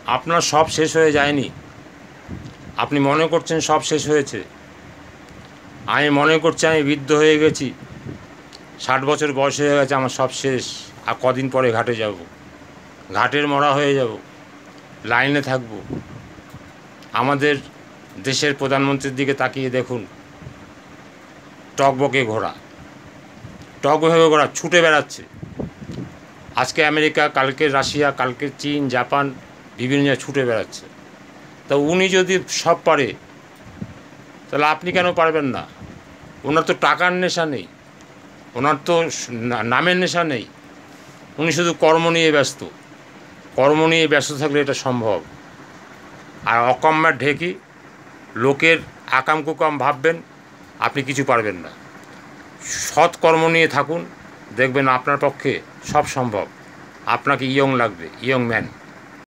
আপনার সব শেষ হয়ে যায়নি। আপনি মনে করছেন সব শেষ হয়েছে। আমি মনে করছি আমি বৃদ্ধ হয়ে গেছি, 60 বছর বয়স হয়ে গেছে, আমার সব শেষ। আর কদিন পরে ঘাটে যাব, ঘাটের মরা হয়ে যাব, লাইনে থাকব। আমাদের দেশের প্রধানমন্ত্রীর দিকে তাকিয়ে দেখুন, টকবকে ঘোড়া, টকবকে ঘোড়া ছুটে বেড়াচ্ছে। আজকে আমেরিকা, কালকে রাশিয়া, কালকে চীন, জাপান, বিভিন্ন জায়গায় ছুটে বেড়াচ্ছে। তা উনি যদি সব পারে, তাহলে আপনি কেন পারবেন না? ওনার তো টাকার নেশা নেই, ওনার তো নামের নেশা নেই, উনি শুধু কর্ম নিয়ে ব্যস্ত। কর্ম নিয়ে ব্যস্ত থাকলে এটা সম্ভব। আর অকম্মার ঢেকি লোকের আকাম কুকাম ভাববেন, আপনি কিছু পারবেন না। সৎ কর্ম নিয়ে থাকুন, দেখবেন আপনার পক্ষে সব সম্ভব। আপনাকে ইয়ং লাগবে, ইয়ং ম্যান।